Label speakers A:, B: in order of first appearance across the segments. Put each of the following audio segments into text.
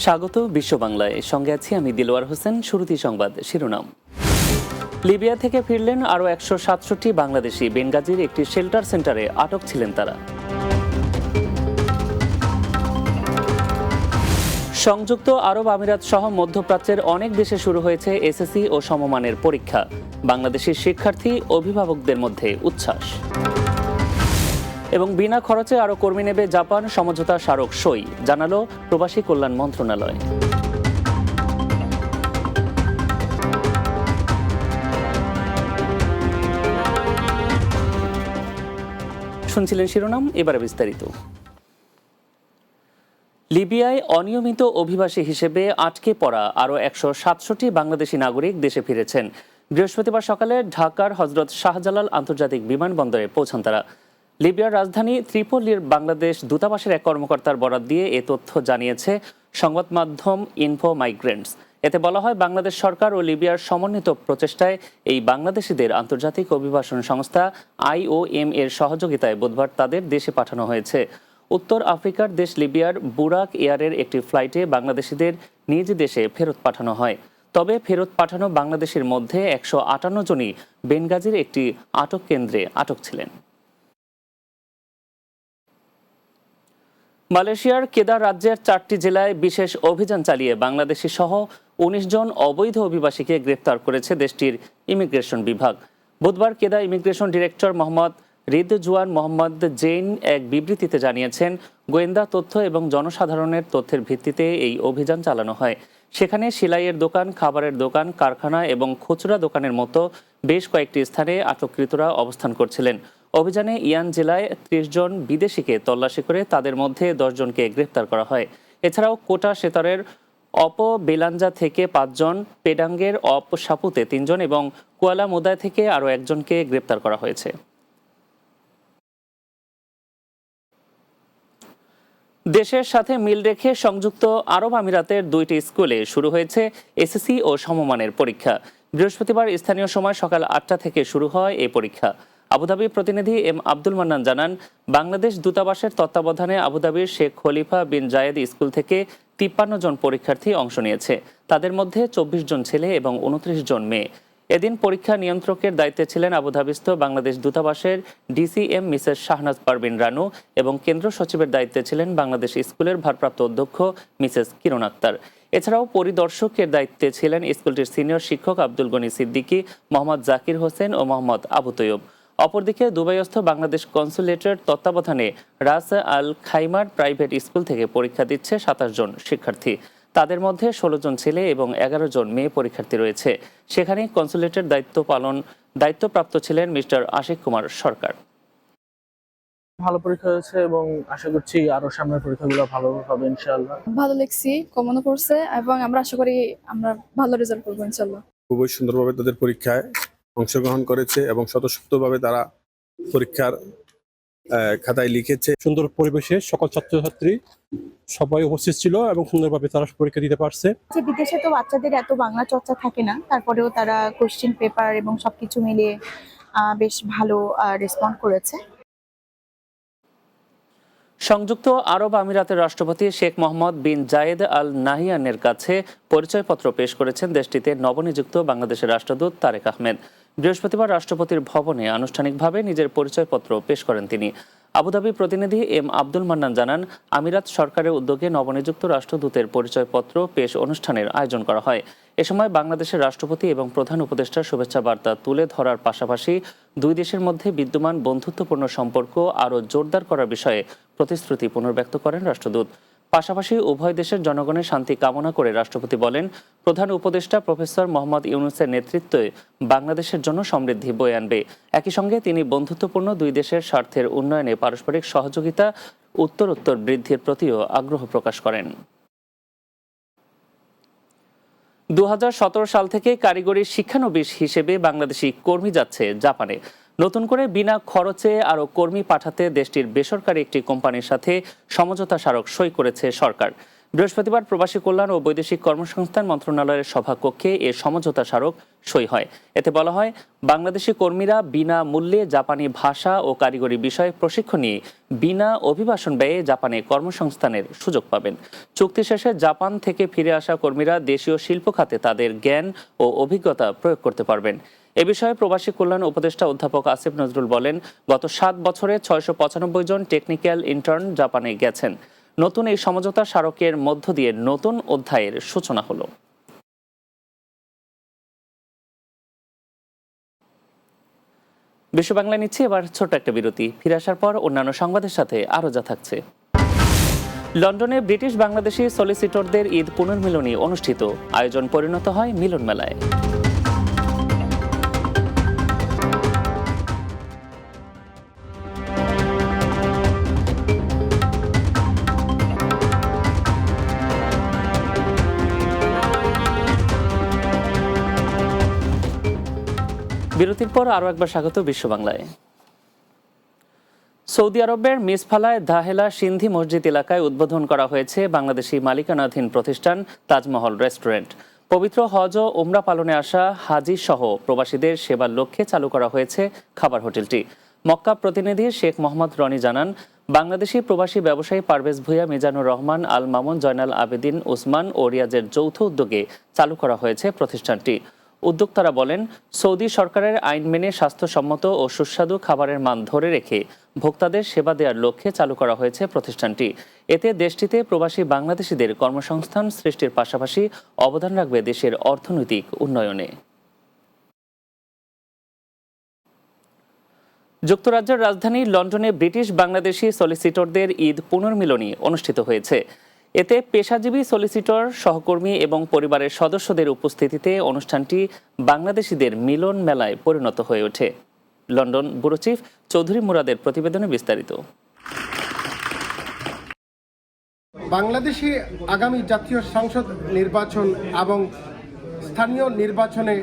A: স্বাগত বিশ্ব বাংলায়, সঙ্গে আছি আমি দিলওয়ার হোসেন। শুরুতেই সংবাদ শিরোনাম। লিবিয়া থেকে ফিরলেন আরও 167 বাংলাদেশি। বেনগাজির একটি শেল্টার সেন্টারে আটক ছিলেন তারা। সংযুক্ত আরব আমিরাত সহ মধ্যপ্রাচ্যের অনেক দেশে শুরু হয়েছে এসএসসি ও সমমানের পরীক্ষা। বাংলাদেশের শিক্ষার্থী অভিভাবকদের মধ্যে উচ্ছ্বাস। এবং বিনা খরচে আরও কর্মী নেবে জাপান, সমঝোতা স্মারক সই, জানালো প্রবাসী কল্যাণ মন্ত্রণালয়। শুনছিলেন শিরোনাম, এবারে বিস্তারিত। লিবিয়ায় অনিয়মিত অভিবাসী হিসেবে আটকে পড়া আরও 167 বাংলাদেশি নাগরিক দেশে ফিরেছেন। বৃহস্পতিবার সকালে ঢাকার হজরত শাহজালাল আন্তর্জাতিক বিমানবন্দরে পৌঁছান তারা। লিবিয়ার রাজধানী ত্রিপোলির বাংলাদেশ দূতাবাসের এক কর্মকর্তার বরাত দিয়ে এ তথ্য জানিয়েছে সংবাদ মাধ্যম ইনফো মাইগ্রেন্টস। এতে বলা হয়, বাংলাদেশ সরকার ও লিবিয়ার সমন্বিত প্রচেষ্টায় এই বাংলাদেশিদের আন্তর্জাতিক অভিবাসন সংস্থা IOM এর সহযোগিতায় বুধবার তাদের দেশে পাঠানো হয়েছে। উত্তর আফ্রিকার দেশ লিবিয়ার বুরাক এয়ারের একটি ফ্লাইটে বাংলাদেশিদের নিজ দেশে ফেরত পাঠানো হয়। তবে ফেরত পাঠানো বাংলাদেশের মধ্যে 158 জনই বেনগাজির একটি আটক কেন্দ্রে আটক ছিলেন। মালয়েশিয়ার কেদার রাজ্যের 4টি জেলায় বিশেষ অভিযান চালিয়ে বাংলাদেশি সহ 19 জন অবৈধ অভিবাসীকে গ্রেফতার করেছে দেশটির ইমিগ্রেশন বিভাগ। বুধবার Kedah immigration director Mohammad Ridzwan Mohammad Zain এক বিবৃতিতে জানিয়েছেন, গোয়েন্দা তথ্য এবং জনসাধারণের তথ্যের ভিত্তিতে এই অভিযান চালানো হয়। সেখানে সেলাইয়ের দোকান, খাবারের দোকান, কারখানা এবং খুচরা দোকানের মতো বেশ কয়েকটি স্থানে আটককৃতরা অবস্থান করছিলেন। অভিযানে ইয়ান জেলায় 30 জন বিদেশিকে তল্লাশি করে তাদের মধ্যে 10 জনকে গ্রেফতার করা হয়। এছাড়াও কোটা সেতারের অপ বেলাঞ্জা থেকে 5 জন, পেডাঙ্গের অপ সাপুতে 3 জন এবং কুয়ালা মুদায় থেকে আরও একজনকে গ্রেপ্তার করা হয়েছে। দেশের সাথে মিল রেখে সংযুক্ত আরব আমিরাতের 2টি স্কুলে শুরু হয়েছে এসএসসি ও সমমানের পরীক্ষা। বৃহস্পতিবার স্থানীয় সময় সকাল 8টা থেকে শুরু হয় এই পরীক্ষা। আবুধাবি প্রতিনিধি এম আব্দুল মান্নান জানান, বাংলাদেশ দূতাবাসের তত্ত্বাবধানে আবুধাবির শেখ খলিফা বিন জায়েদ স্কুল থেকে 53 জন পরীক্ষার্থী অংশ নিয়েছে। তাদের মধ্যে 24 জন ছেলে এবং 29 জন মেয়ে। এদিন পরীক্ষা নিয়ন্ত্রকের দায়িত্বে ছিলেন আবুধাবিস্থ বাংলাদেশ দূতাবাসের DCM মিসেস শাহনাজ পারভিন রানু এবং কেন্দ্র সচিবের দায়িত্বে ছিলেন বাংলাদেশ স্কুলের ভারপ্রাপ্ত অধ্যক্ষ মিসেস কিরণ আক্তার। এছাড়াও পরিদর্শকের দায়িত্বে ছিলেন স্কুলটির সিনিয়র শিক্ষক আব্দুল গনি সিদ্দিকী, মোহাম্মদ জাকির হোসেন ও মোহাম্মদ আবু তৈয়ব। অপরদিকে দুবাইস্থ বাংলাদেশ কনসুলেটের তত্ত্বাবধানে রাস আল খাইমার প্রাইভেট স্কুল থেকে পরীক্ষা দিচ্ছে 27 জন শিক্ষার্থী। তাদের মধ্যে 16 জন ছেলে এবং 11 জন মেয়ে পরীক্ষার্থী রয়েছে। সেখানে কনসুলেটের দায়িত্বপ্রাপ্ত ছিলেন মিস্টার আশিক কুমার সরকার।
B: ভালো পরীক্ষা হয়েছে এবং আশা করছি আরো সামনের পরীক্ষাগুলো ভালো হবে ইনশাআল্লাহ।
C: ভালো লেগছি, কমনও পড়ছে এবং আমরা আশা করি আমরা ভালো রেজাল্ট করবো ইনশাআল্লাহ।
D: খুবই সুন্দরভাবে তাদের পরীক্ষায় অংশগ্রহণ করেছে এবং স্বতঃস্ফূর্তভাবে তারা পরীক্ষার খাতায় লিখেছে।
E: সুন্দর পরিবেশে সকল ছাত্রছাত্রী সবাই উপস্থিত ছিল এবং সুন্দরভাবে তারা পরীক্ষা দিতে পারছে।
F: যে বিদেশে তো বাচ্চাদের এত বাংলা চর্চা থাকে না, তারপরেও তারা কোশ্চেন পেপার এবং সবকিছু মিলিয়ে বেশ ভালো রেসপন্ড করেছে।
A: সংযুক্ত আরব আমিরাতের রাষ্ট্রপতি শেখ মোহাম্মদ বিন জায়েদ আল নাহিয়ানের কাছে পরিচয়পত্র পেশ করেছেন দেশটিতে নবনিযুক্ত বাংলাদেশের রাষ্ট্রদূত তারেক আহমেদ। বৃহস্পতিবার রাষ্ট্রপতির ভবনে আনুষ্ঠানিকভাবে নিজের পরিচয়পত্র পেশ করেন তিনি। আবুধাবি প্রতিনিধি এম আব্দুল মান্নান জানান, আমিরাত সরকারের উদ্যোগে নবনিযুক্ত রাষ্ট্রদূতের পরিচয়পত্র পেশ অনুষ্ঠানের আয়োজন করা হয়। এ সময় বাংলাদেশের রাষ্ট্রপতি এবং প্রধান উপদেষ্টার শুভেচ্ছা বার্তা তুলে ধরার পাশাপাশি দুই দেশের মধ্যে বিদ্যমান বন্ধুত্বপূর্ণ সম্পর্ক আরও জোরদার করার বিষয়ে প্রতিশ্রুতি পুনর্ব্যক্ত করেন রাষ্ট্রদূত। পাশাপাশি উভয় দেশের জনগণের শান্তি কামনা করে রাষ্ট্রপতি বলেন, প্রধান উপদেষ্টা প্রফেসর মোহাম্মদ ইউনূসের নেতৃত্বে বাংলাদেশের জন্য সমৃদ্ধি বয়ে আনবে। একই সঙ্গে তিনি বন্ধুত্বপূর্ণ দুই দেশের স্বার্থের উন্নয়নে পারস্পরিক সহযোগিতা উত্তরোত্তর বৃদ্ধির প্রতিও আগ্রহ প্রকাশ করেন। 2017 সাল থেকে কারিগরি শিক্ষানবিশ হিসেবে বাংলাদেশি কর্মী যাচ্ছে জাপানে। নতুন করে বিনা খরচে আরও কর্মী পাঠাতে দেশটির বেসরকারি একটি কোম্পানির সাথে সমঝোতা স্মারক সই করেছে সরকার। বৃহস্পতিবার প্রবাসী কল্যাণ ও বৈদেশিক কর্মসংস্থান মন্ত্রণালয়ের সভাকক্ষে এ সমঝোতা স্মারক সই হয়। এতে বলা হয়, বাংলাদেশি কর্মীরা বিনা মূল্যে জাপানি ভাষা ও কারিগরি বিষয়ে প্রশিক্ষণ নিয়ে বিনা অভিবাসন ব্যয়ে জাপানে কর্মসংস্থানের সুযোগ পাবেন। চুক্তি শেষে জাপান থেকে ফিরে আসা কর্মীরা দেশীয় শিল্প খাতে তাদের জ্ঞান ও অভিজ্ঞতা প্রয়োগ করতে পারবেন। এ বিষয়ে প্রবাসী কল্যাণ উপদেষ্টা অধ্যাপক আসিফ নজরুল বলেন, গত ৭ বছরে ৬৯৫ জন টেকনিক্যাল ইন্টার্ন জাপানে গেছেন। নতুন এই সমঝোতা স্মারকের মধ্য দিয়ে নতুন অধ্যায়ের সূচনা হলো। বিশ্ব বাংলা নিচ্ছে এবার ছোট্ট একটা বিরতি। ফিরে আসার পর অন্যান্য সংবাদের সাথে আরও যা থাকছে। লন্ডনে ব্রিটিশ বাংলাদেশি সলিসিটরদের ঈদ পুনর্মিলনী অনুষ্ঠিত। আয়োজন পরিণত হয় মিলন মেলায়। বিরতির পর আরও একবার স্বাগত বিশ্ব বাংলায়। সৌদি আরবের মিসফালায় দাহেলা সিন্ধি মসজিদ এলাকায় উদ্বোধন করা হয়েছে বাংলাদেশি মালিকানাধীন প্রতিষ্ঠান তাজমহল রেস্টুরেন্ট। পবিত্র হজ ও উমরা পালনে আসা হাজি সহ প্রবাসীদের সেবার লক্ষ্যে চালু করা হয়েছে খাবার হোটেলটি। মক্কা প্রতিনিধি শেখ মোহাম্মদ রনি জানান, বাংলাদেশি প্রবাসী ব্যবসায়ী পারভেজ ভূঁইয়া, মিজানুর রহমান, আল মামুন, জয়নাল আবেদিন, ওসমান ও রিয়াজের যৌথ উদ্যোগে চালু করা হয়েছে প্রতিষ্ঠানটি। উদ্যোক্তারা বলেন, সৌদি সরকারের আইন মেনে স্বাস্থ্যসম্মত ও সুস্বাদু খাবারের মান ধরে রেখে ভোক্তাদের সেবা দেওয়ার লক্ষ্যে চালু করা হয়েছে প্রতিষ্ঠানটি। এতে দেশটিতে প্রবাসী বাংলাদেশিদের কর্মসংস্থান সৃষ্টির পাশাপাশি অবদান রাখবে দেশের অর্থনৈতিক উন্নয়নে। যুক্তরাজ্যের রাজধানী লন্ডনে ব্রিটিশ বাংলাদেশি সলিসিটরদের ঈদ পুনর্মিলনী অনুষ্ঠিত হয়েছে। এতে পেশাজীবী সলিসিটর, সহকর্মী এবং পরিবারের সদস্যদের উপস্থিতিতে অনুষ্ঠানটি বাংলাদেশিদের মিলন মেলায় পরিণত হয়ে ওঠে। লন্ডন ব্যুরো চিফ চৌধুরী মুরাদের প্রতিবেদনে বিস্তারিত।
G: বাংলাদেশে আগামী জাতীয় সংসদ নির্বাচন এবং স্থানীয় নির্বাচনে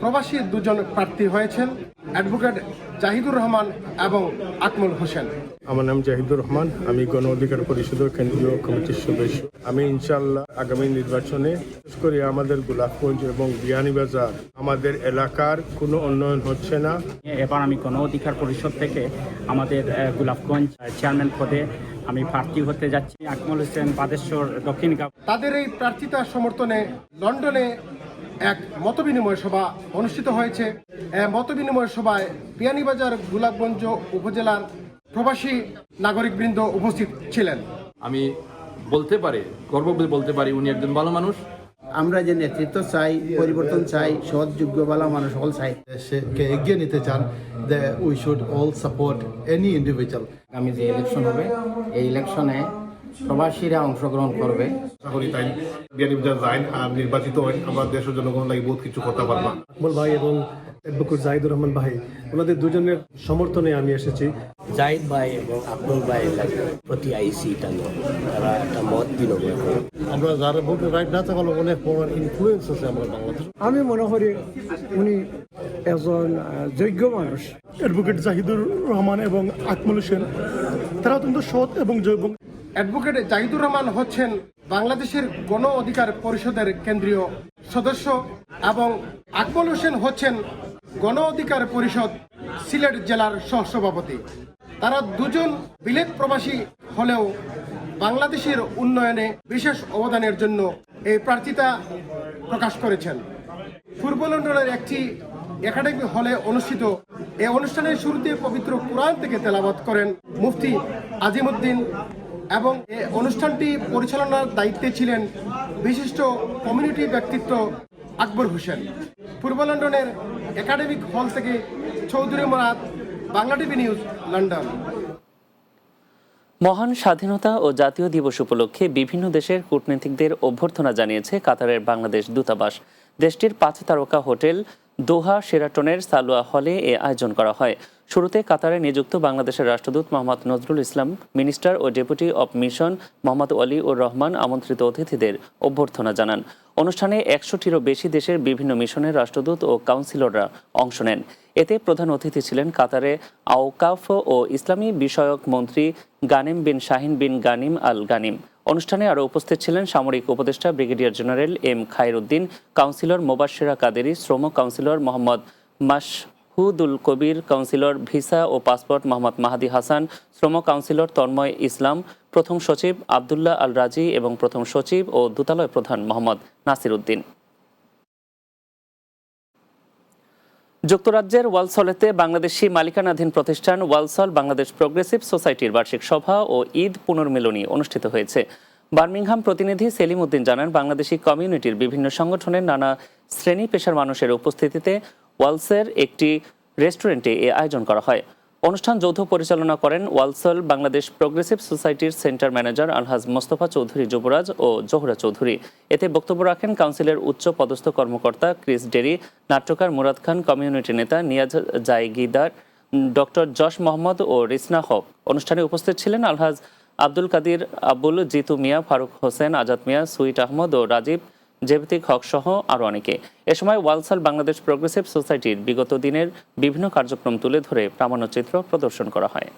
G: প্রবাসী দুজন প্রার্থী হয়েছেন, অ্যাডভোকেট জাহিদুর রহমান এবং আকমল হোসেন।
H: আমার নাম জাহিদুর রহমান, আমি গণ অধিকার পরিষদের কেন্দ্রীয় কমিটির সদস্য। আমি ইনশাআল্লাহ আগামী নির্বাচনে, বিশেষ করে আমাদের গোলাপগঞ্জ এবং বিয়ানীবাজার আমাদের এলাকার কোনো উন্নয়ন হচ্ছে না।
I: এবার আমি গণ অধিকার পরিষদ থেকে আমাদের গোলাপগঞ্জ চেয়ারম্যান পদে আমি প্রার্থী হতে যাচ্ছি। আকমল হোসেন, বাদেশ্বর, দক্ষিণগাঁও।
G: তাদের এই প্রার্থিতা সমর্থনে লন্ডনে এক মতবিনিময় সভা অনুষ্ঠিত হয়েছে। মতবিনিময় সভায় বিয়ানীবাজার গোলাপগঞ্জ উপজেলার প্রবাসী নাগরিকবৃন্দ উপস্থিত ছিলেন।
J: আমি বলতে পারি, গর্ব করে বলতে পারি, উনি একজন ভালো মানুষ।
K: আমরা যে নেতৃত্ব চাই, পরিবর্তন চাই, সৎ, যোগ্য, ভালো মানুষ সকল চাই।
L: দেশকে এগিয়ে নিতে চান, we should all support any individual.
M: আমি যে ইলেকশন হবে, এই ইলেকশনে প্রবাসীরা অংশগ্রহণ করবে।
H: আশা করি তাই বিয়ানীবাজার যাই আর নির্বাচিত হয়, আমরা দেশের জনগণ লাগে বহুত কিছু করতে পারবো।
N: আকমল ভাই এবং অ্যাডভোকেট জাহিদুর রহমান ভাই, ওনাদের দুজনের সমর্থনে আমি এসেছি।
O: জাহিদ ভাই এবং আকমল ভাইয়ের প্রতি আইসি তারা একটা মত বিনিময় করে।
L: আমরা যারা ভোটের রাইট না থাকলে অনেক বড় ইনফ্লুয়েন্স আছে আমরা বাংলাদেশ।
P: আমি মনে করি উনি একজন যোগ্য মানুষ।
N: অ্যাডভোকেট জাহিদুর রহমান এবং আকমল হোসেন তারা অত্যন্ত সৎ এবং যোগ্য।
G: অ্যাডভোকেট জাহিদুর রহমান হচ্ছেন বাংলাদেশের গণ অধিকার পরিষদের কেন্দ্রীয় সদস্য এবং আকমল হোসেন হচ্ছেন গণ অধিকার পরিষদ সিলেট জেলার সহসভাপতি। তারা দুজন বিলেত প্রবাসী হলেও বাংলাদেশের উন্নয়নে বিশেষ অবদানের জন্য এই প্রার্থিতা প্রকাশ করেছেন। পূর্ব লন্ডনের একটি একাডেমি হলে অনুষ্ঠিত এই অনুষ্ঠানের শুরুতে পবিত্র কোরআন থেকে তেলাওয়াত করেন মুফতি আজিমউদ্দিন এবং এই অনুষ্ঠানটি পরিচালনার দায়িত্বে ছিলেন বিশিষ্ট কমিউনিটি ব্যক্তিত্ব আকবর হোসেন। পূর্ব লন্ডনের একাডেমিক হল থেকে Chowdhury Murad, Bangla TV news, London.
A: মহান স্বাধীনতা ও জাতীয় দিবস উপলক্ষে বিভিন্ন দেশের কূটনীতিকদের অভ্যর্থনা জানিয়েছে কাতারের বাংলাদেশ দূতাবাস। দেশটির 5 তারকা হোটেল দোহা শেরাটনের সালোয়া হলে এ আয়োজন করা হয়। শুরুতে কাতারে নিযুক্ত বাংলাদেশের রাষ্ট্রদূত মোহাম্মদ নজরুল ইসলাম, মিনিস্টার ও deputy of mission Mohammad Wali Ur Rahman আমন্ত্রিত অতিথিদের অভ্যর্থনা জানান। অনুষ্ঠানে 100টিরও বেশি দেশের বিভিন্ন মিশনের রাষ্ট্রদূত ও কাউন্সিলররা অংশ নেন। এতে প্রধান অতিথি ছিলেন কাতারে আওকাফ ও ইসলামী বিষয়ক মন্ত্রী গানিম বিন শাহিন বিন গানিম আল গানিম। অনুষ্ঠানে আরও উপস্থিত ছিলেন সামরিক উপদেষ্টা brigadier general M Khairuddin, councillor Mobashwera Kaderi, শ্রম councillor Mohammad Mashudul Kabir, councillor visa ও পাসপোর্ট মোহাম্মদ মাহাদি হাসান, শ্রম কাউন্সিলর তন্ময় ইসলাম, প্রথম সচিব আবদুল্লাহ আল রাজি এবং প্রথম সচিব ও দূতালয় প্রধান মোহাম্মদ নাসির উদ্দিন। যুক্তরাজ্যের ওয়ালসলেতে বাংলাদেশি মালিকানাধীন প্রতিষ্ঠান ওয়ালসল বাংলাদেশ প্রোগ্রেসিভ সোসাইটির বার্ষিক সভা ও ঈদ পুনর্মিলনী অনুষ্ঠিত হয়েছে। বার্মিংহাম প্রতিনিধি সেলিম উদ্দিন জানান, বাংলাদেশি কমিউনিটির বিভিন্ন সংগঠনের নানা শ্রেণী পেশার মানুষের উপস্থিতিতে ওয়ালসের একটি রেস্টুরেন্টে এ আয়োজন করা হয়। অনুষ্ঠান যৌথ পরিচালনা করেন ওয়ালসল বাংলাদেশ প্রোগ্রেসিভ সোসাইটির সেন্টার ম্যানেজার আলহাজ মোস্তফা চৌধুরী যুবরাজ ও জোহরা চৌধুরী। এতে বক্তব্য রাখেন কাউন্সিলের উচ্চ পদস্থ কর্মকর্তা ক্রিস ডেরি, নাট্যকার মুরাদ খান, কমিউনিটি নেতা নিয়াজ জায়গিদার, ডক্টর জশ মোহাম্মদ ও রিসনা হক। অনুষ্ঠানে উপস্থিত ছিলেন আলহাজ আব্দুল কাদির আব্বুল, জিতু মিয়া, ফারুক হোসেন, আজাদ মিয়া, সুইট আহমদ ও রাজীব জেবতিক হক সহ আরও অনেকে। এ সময় ওয়ালসল বাংলাদেশ প্রোগ্রেসিভ সোসাইটির বিগত দিনের বিভিন্ন কার্যক্রম তুলে ধরে প্রামাণ্যচিত্র প্রদর্শন করা হয়।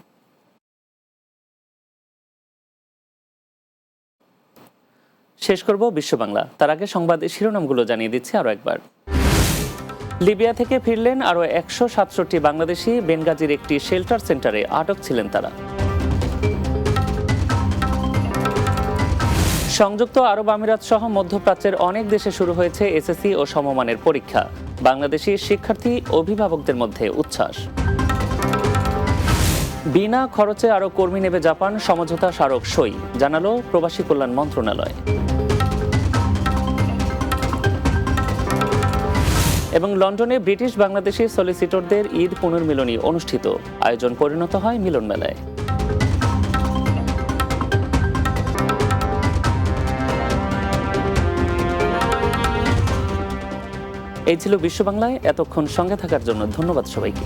A: শেষ করব বিশ্ব বাংলা, তার আগে সংবাদ শিরোনামগুলো জানিয়ে দিচ্ছি আরও একবার। লিবিয়া থেকে ফিরলেন আরও 167 বাংলাদেশি, বেনগাজির একটি শেল্টার সেন্টারে আটক ছিলেন তারা। সংযুক্ত আরব আমিরাত সহ মধ্যপ্রাচ্যের অনেক দেশে শুরু হয়েছে এসএসসি ও সমমানের পরীক্ষা। বাংলাদেশি শিক্ষার্থী অভিভাবকদের মধ্যে উচ্ছ্বাস। বিনা খরচে আরও কর্মী নেবে জাপান, সমঝোতা স্মারক সই, জানালো প্রবাসী কল্যাণ মন্ত্রণালয়। এবং লন্ডনে ব্রিটিশ বাংলাদেশি সলিসিটরদের ঈদ পুনর্মিলনী অনুষ্ঠিত, আয়োজন পরিণত হয় মিলন মেলায়। এই ছিল বিশ্ব বাংলায়। এতক্ষণ সঙ্গে থাকার জন্য ধন্যবাদ সবাইকে।